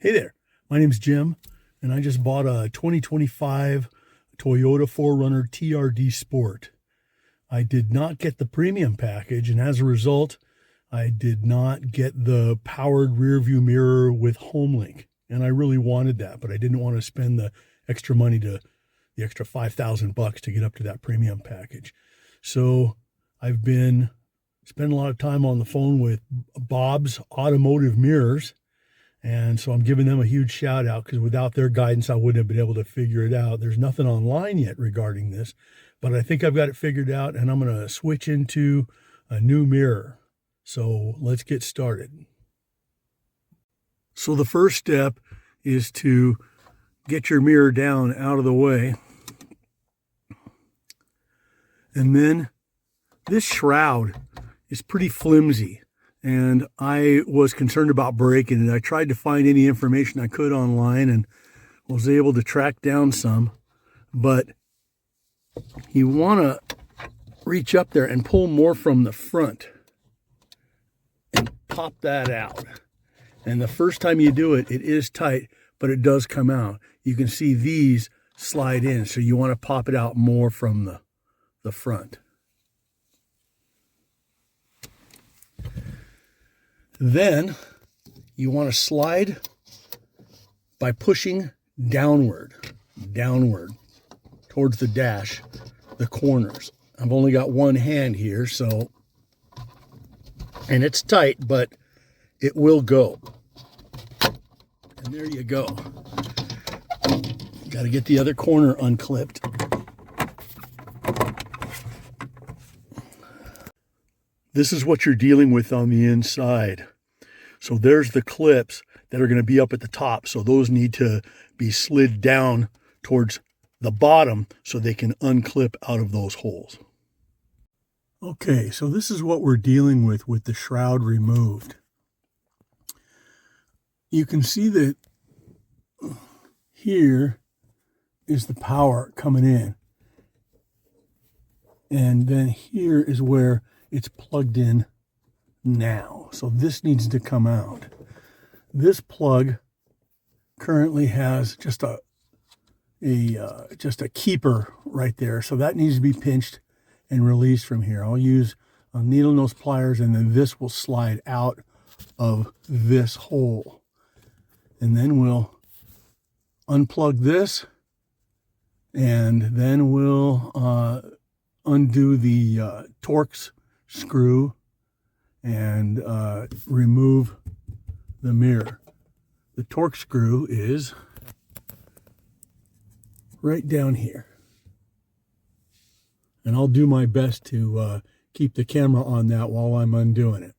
Hey there, my name's Jim, and I just bought a 2025 Toyota 4Runner TRD Sport. I did not get the premium package, and as a result, I did not get the powered rear view mirror with HomeLink. And I really wanted that, but I didn't want to spend the extra money the extra $5,000 to get up to that premium package. So I've been spending a lot of time on the phone with Bob's Automotive Mirrors. And so I'm giving them a huge shout out because without their guidance, I wouldn't have been able to figure it out. There's nothing online yet regarding this, but I think I've got it figured out, and I'm going to switch into a new mirror. So let's get started. So the first step is to get your mirror down out of the way. And then this shroud is pretty flimsy. And I was concerned about breaking it. I tried to find any information I could online and was able to track down some. But you want to reach up there and pull more from the front and pop that out. And the first time you do it, it is tight, but it does come out. You can see these slide in, so you want to pop it out more from the front. Then you want to slide by pushing downward towards the dash, the corners. I've only got one hand here, so, and it's tight, but it will go. And there you go. Got to get the other corner unclipped. This is what you're dealing with on the inside. So there's the clips that are going to be up at the top. So those need to be slid down towards the bottom so they can unclip out of those holes. Okay, so this is what we're dealing with the shroud removed. You can see that here is the power coming in. And then here is where it's plugged in now. So this needs to come out. This plug currently has just a keeper right there. So that needs to be pinched and released from here. I'll use a needle nose pliers, and then this will slide out of this hole. And then we'll unplug this, and then we'll undo the Torx screw and remove the mirror. The Torx screw is right down here. And I'll do my best to keep the camera on that while I'm undoing it.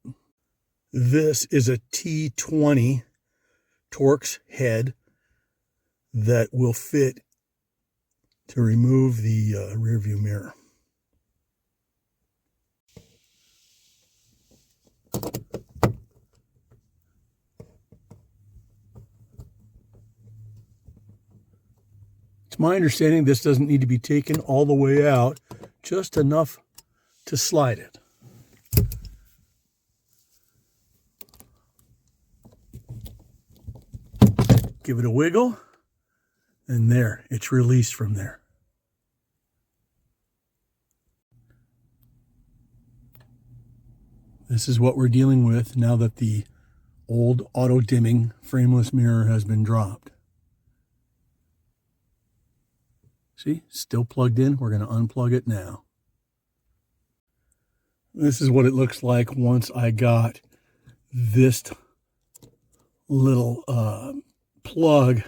This is a T20 Torx head that will fit to remove the rear view mirror. It's my understanding this doesn't need to be taken all the way out, just enough to slide it. Give it a wiggle, and there, it's released from there. This is what we're dealing with now that the old auto-dimming frameless mirror has been dropped. See, still plugged in. We're going to unplug it now. This is what it looks like once I got this little plug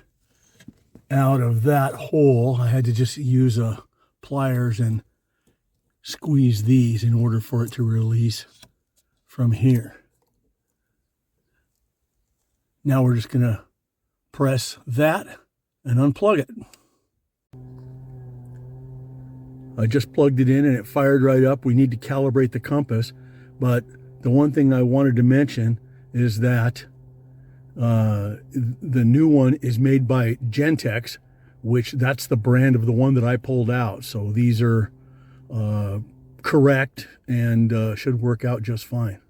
out of that hole. I had to just use pliers and squeeze these in order for it to release from here. Now we're just going to press that and unplug it. I just plugged it in and it fired right up. We need to calibrate the compass, but the one thing I wanted to mention is that the new one is made by Gentex, which that's the brand of the one that I pulled out. So these are correct and should work out just fine.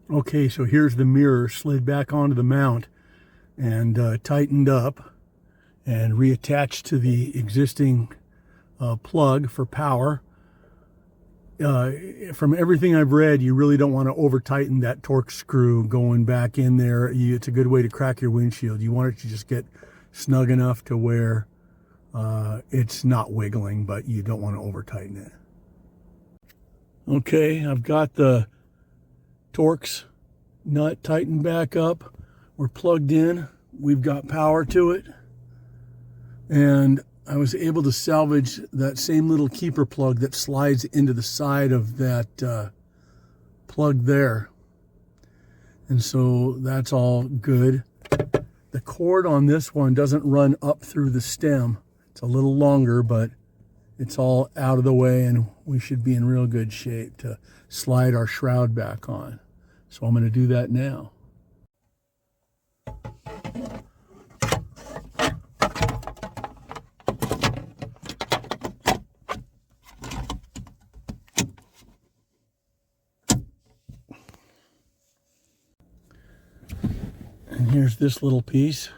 Okay, so here's the mirror slid back onto the mount and tightened up and reattached to the existing plug for power. From everything I've read, you really don't want to over tighten that torque screw going back in there. It's a good way to crack your windshield. You want it to just get snug enough to where it's not wiggling, but you don't want to over tighten it. Okay, I've got the Torx nut tightened back up. We're plugged in. We've got power to it. And I was able to salvage that same little keeper plug that slides into the side of that plug there. And so that's all good. The cord on this one doesn't run up through the stem. It's a little longer, but it's all out of the way and we should be in real good shape to slide our shroud back on. So I'm going to do that now. And here's this little piece.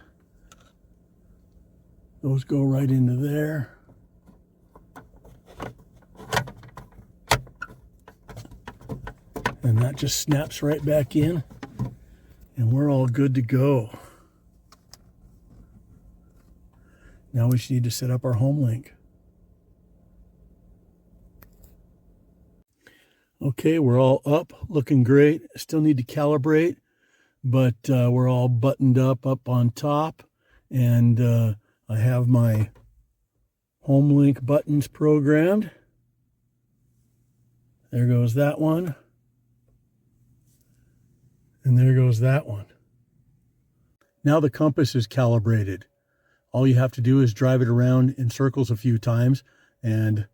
Those go right into there. And that just snaps right back in. And we're all good to go. Now we just need to set up our HomeLink. Okay, we're all up, looking great. Still need to calibrate, but we're all buttoned up on top. And I have my HomeLink buttons programmed. There goes that one. And there goes that one. Now the compass is calibrated. All you have to do is drive it around in circles a few times, and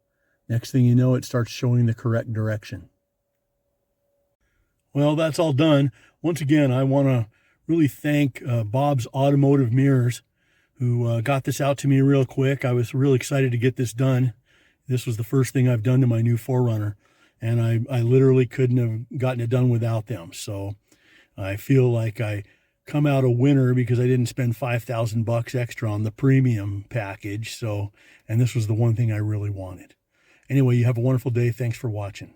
next thing you know, it starts showing the correct direction. Well, that's all done. Once again, I want to really thank Bob's Automotive Mirrors, who got this out to me real quick. I was really excited to get this done. This was the first thing I've done to my new 4Runner, and I literally couldn't have gotten it done without them. So I feel like I come out a winner because I didn't spend $5,000 extra on the premium package. So, and this was the one thing I really wanted. Anyway, you have a wonderful day. Thanks for watching.